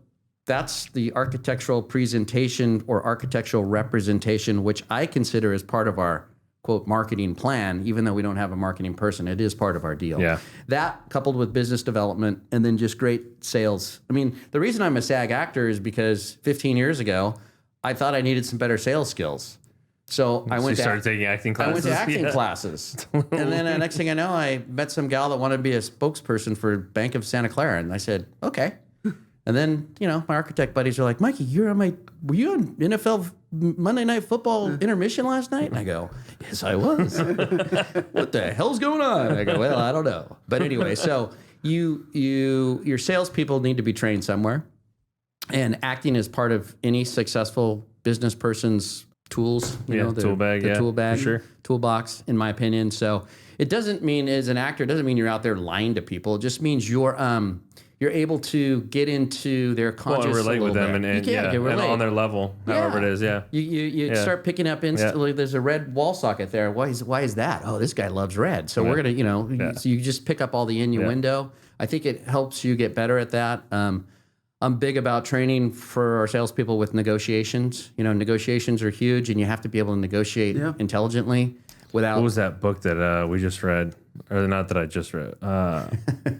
that's the architectural presentation or architectural representation, which I consider as part of our, quote, marketing plan. Even though we don't have a marketing person, it is part of our deal. Yeah. That coupled with business development and then just great sales. I mean, the reason I'm a SAG actor is because 15 years ago, I thought I needed some better sales skills. So I went started taking acting classes. I went to acting classes. And then the next thing I know, I met some gal that wanted to be a spokesperson for Bank of Santa Clara. And I said, okay. And then, my architect buddies are like, Mikey, were you on NFL Monday Night Football intermission last night? And I go, yes, I was. What the hell's going on? I go, well, I don't know. But anyway, so your salespeople need to be trained somewhere. And acting is part of any successful business person's tools. The tool bag, the tool bag, for sure. Toolbox, in my opinion. So it doesn't mean, as an actor, it doesn't mean you're out there lying to people. It just means you're able to get into their conscious relate with them and on their level, however it is. Yeah. You start picking up instantly. Yeah. There's a red wall socket there. Why is that? Oh, this guy loves red. So we're gonna, so you just pick up all the innuendo. I think it helps you get better at that. I'm big about training for our salespeople with negotiations. Negotiations are huge, and you have to be able to negotiate intelligently. What was that book that we just read? Or not that I just read.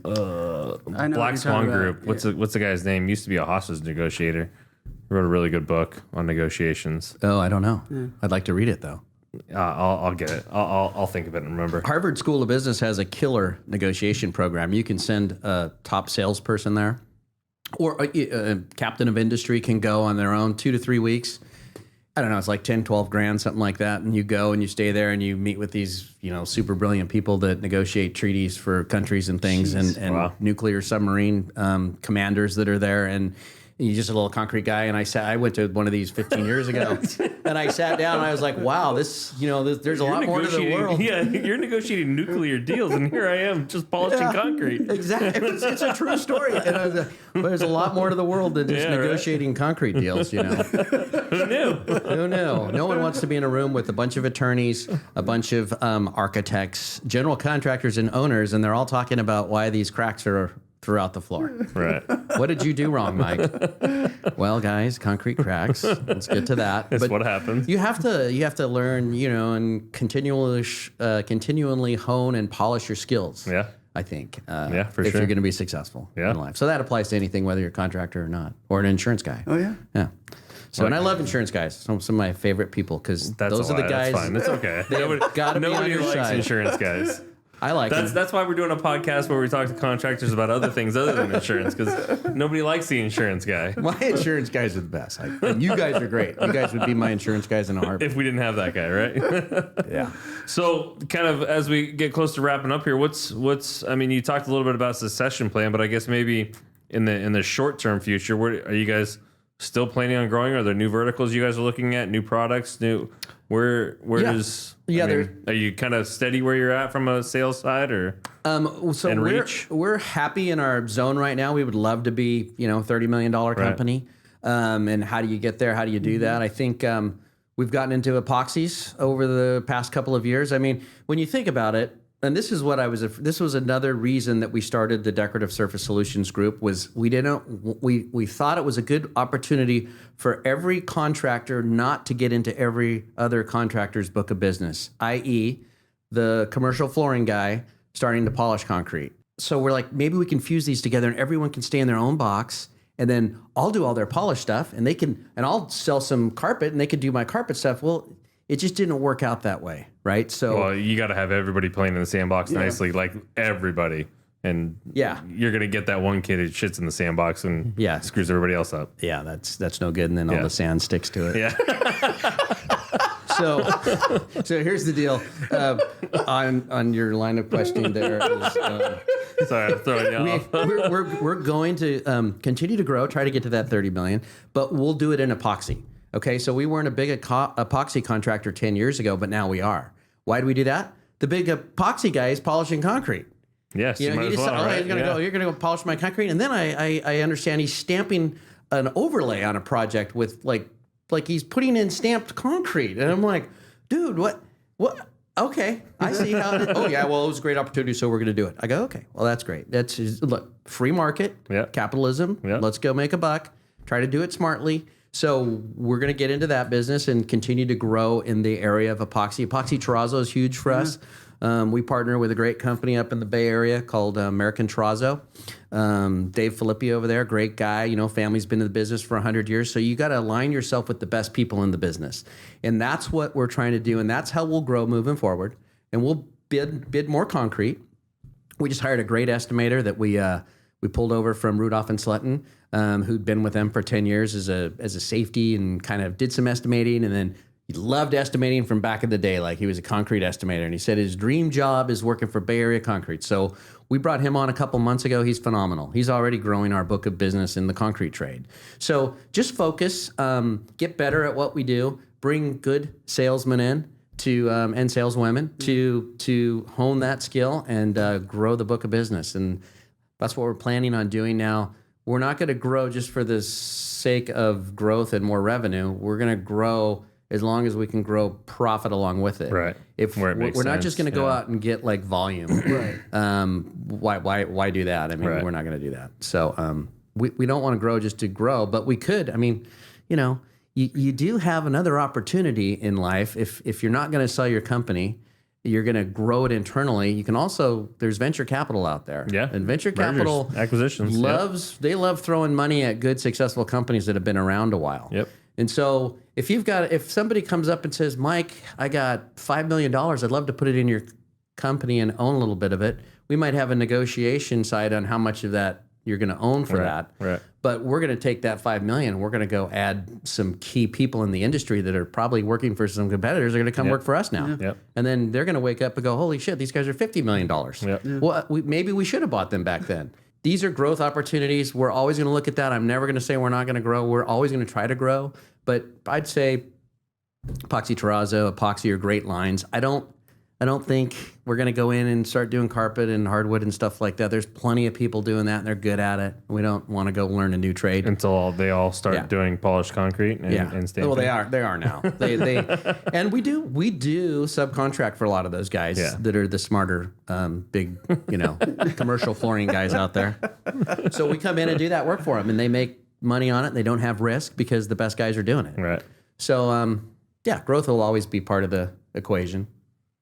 Black Swan Group. What's the guy's name? Used to be a hostage negotiator. Wrote a really good book on negotiations. Oh, I don't know. Yeah. I'd like to read it though. I'll get it. I'll think of it and remember. Harvard School of Business has a killer negotiation program. You can send a top salesperson there, or a captain of industry can go on their own 2 to 3 weeks. I don't know, it's like 10, 12 grand, something like that. And you go and you stay there and you meet with these, super brilliant people that negotiate treaties for countries and things. Jeez. And nuclear submarine commanders that are there. And you're just a little concrete guy. And I went to one of these 15 years ago and I sat down and I was like, wow, there's a lot more to the world. Yeah, you're negotiating nuclear deals and here I am just polishing concrete. Exactly. It's a true story. And I was like, but there's a lot more to the world than just negotiating concrete deals, Who knew? Who knew? No one wants to be in a room with a bunch of attorneys, a bunch of architects, general contractors, and owners, and they're all talking about why these cracks are throughout the floor. Right. What did you do wrong, Mike? Well, guys, concrete cracks. Let's get to that. That's what happens. You have to learn, and continually hone and polish your skills. Yeah. I think. For if sure. you're going to be successful in life. So that applies to anything, whether you're a contractor or not, or an insurance guy. Oh yeah. Yeah. So, and I love insurance guys. Some of my favorite people, because those are the guys. That's fine. It's okay. Nobody likes insurance guys. I like them. That's why we're doing a podcast where we talk to contractors about other things other than insurance, because nobody likes the insurance guy. My insurance guys are the best. And you guys are great. You guys would be my insurance guys in a heartbeat. If we didn't have that guy, right? Yeah. So kind of as we get close to wrapping up here, you talked a little bit about succession plan, but I guess maybe in the short-term future, are you guys still planning on growing? Are there new verticals you guys are looking at, new products, new Where Yeah. does Yeah, I mean, are you kind of steady where you're at from a sales side, or So and we're, reach? we're happy in our zone right now. We would love to be, $30 million company. And how do you get there? How do you do that? I think we've gotten into epoxies over the past couple of years. I mean, when you think about it, and this is what this was another reason that we started the Decorative Surface Solutions Group, was we thought it was a good opportunity for every contractor not to get into every other contractor's book of business, i.e. the commercial flooring guy starting to polish concrete. So we're like, maybe we can fuse these together and everyone can stay in their own box, and then I'll do all their polish stuff and I'll sell some carpet and they can do my carpet stuff. Well, it just didn't work out that way, right? So Well, you got to have everybody playing in the sandbox nicely, like everybody. And you're going to get that one kid who shits in the sandbox and screws everybody else up. Yeah, that's no good. And then all the sand sticks to it. Yeah. So here's the deal. On your line of questioning there is, Sorry, I'm throwing you off. we're going to continue to grow, try to get to that 30 million, but we'll do it in epoxy. Okay, so we weren't a big epoxy contractor 10 years ago, but now we are. Why do we do that? The big epoxy guy is polishing concrete. Yes, You know, might he as just well, said, right? you're gonna go polish my concrete, and then I understand he's stamping an overlay on a project with like he's putting in stamped concrete, and I'm like, dude, what? Okay, I see how. Oh yeah, well it was a great opportunity, so we're gonna do it. I go, okay, well that's great. That's look, free market, capitalism. Let's go make a buck. Try to do it smartly. So we're going to get into that business and continue to grow in the area of epoxy. Epoxy terrazzo is huge for us. We partner with a great company up in the Bay Area called American Terrazzo. Dave Filippi over there, great guy. Family's been in the business for 100 years. So you got to align yourself with the best people in the business. And that's what we're trying to do. And that's how we'll grow moving forward. And we'll bid more concrete. We just hired a great estimator that we pulled over from Rudolph and Slutton, who'd been with them for 10 years as a safety, and kind of did some estimating, and then he loved estimating from back in the day. Like, he was a concrete estimator, and he said his dream job is working for Bay Area Concrete. So we brought him on a couple months ago. He's phenomenal. He's already growing our book of business in the concrete trade. So just focus, get better at what we do, bring good salesmen in to and saleswomen to hone that skill and grow the book of business. And that's what we're planning on doing now. We're not going to grow just for the sake of growth and more revenue. We're going to grow as long as we can grow profit along with it. Right. If Where it makes we're not sense, just going to go out and get like volume. Right. Why do that? I mean, we're not going to do that. So we don't want to grow just to grow, but we could. I mean, you do have another opportunity in life. If you're not going to sell your company, you're going to grow it internally. You can also, there's venture capital out there. Yeah. And venture Mergers, capital acquisitions. they love throwing money at good, successful companies that have been around a while. Yep. And so if somebody comes up and says, Mike, I got $5 million, I'd love to put it in your company and own a little bit of it. We might have a negotiation side on how much of that you're going to own for that. Right. But we're going to take that $5 million. We're going to go add some key people in the industry that are probably working for some competitors. Are going to come work for us now. Yep. And then they're going to wake up and go, holy shit, these guys are $50 million. Yep. Well, maybe we should have bought them back then. These are growth opportunities. We're always going to look at that. I'm never going to say we're not going to grow. We're always going to try to grow. But I'd say epoxy terrazzo, epoxy are great lines. I don't think we're going to go in and start doing carpet and hardwood and stuff like that. There's plenty of people doing that, and they're good at it. We don't want to go learn a new trade Until they all start doing polished concrete and stamping. Well, they are now. They and we do subcontract for a lot of those guys that are the smarter, big, commercial flooring guys out there. So we come in and do that work for them, and they make money on it. They don't have risk because the best guys are doing it. Right. So growth will always be part of the equation.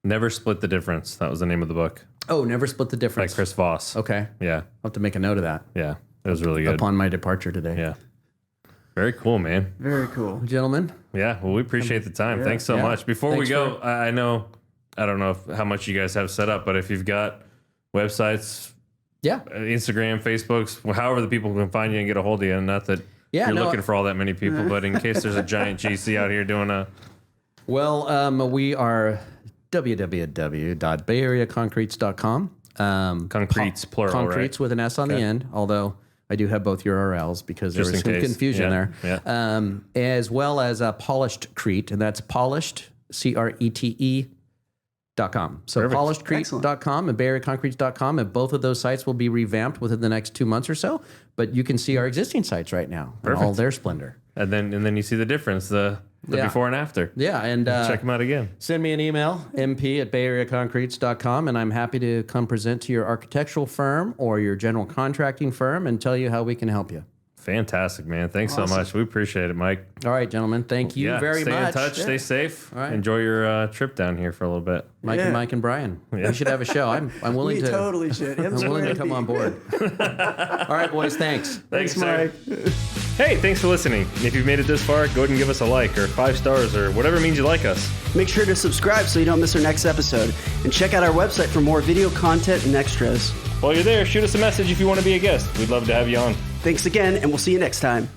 Never Split the Difference. That was the name of the book. Oh, Never Split the Difference. By Chris Voss. Okay. Yeah. I'll have to make a note of that. Yeah. It was really good. Upon my departure today. Yeah. Very cool, man. Very cool. Gentlemen. Yeah. Well, we appreciate the time. Thanks so much. Before Thanks we go, I don't know how much you guys have set up, but if you've got websites, Instagram, Facebooks, however the people can find you and get a hold of you, and not that you're looking for all that many people, but in case there's a giant GC out here doing a... Well, we are www.bayareaconcretes.com. Concretes, plural, Concretes with an S on the end, although I do have both URLs because there was some confusion there. Yeah. As well as PolishedCrete, and that's polished, PolishedCrete.com. So Perfect. PolishedCrete.com and BayAreaConcretes.com, and both of those sites will be revamped within the next 2 months or so. But you can see our existing sites right now in all their splendor. And then you see the difference, the before and after. Yeah, and Check them out again. send me an email, mp@BayAreaConcretes.com, and I'm happy to come present to your architectural firm or your general contracting firm and tell you how we can help you. Fantastic, man. Thanks so much. We appreciate it, Mike. All right, gentlemen. Thank you very stay much. Stay in touch. Stay safe. All right. Enjoy your trip down here for a little bit. Mike and Brian. We should have a show. I'm willing We to. totally should. I'm willing to come on board. All right, boys. Thanks. Thanks, Mike. Hey, thanks for listening. If you've made it this far, go ahead and give us a like or 5 stars or whatever means you like us. Make sure to subscribe so you don't miss our next episode. And check out our website for more video content and extras. While you're there, shoot us a message if you want to be a guest. We'd love to have you on. Thanks again, and we'll see you next time.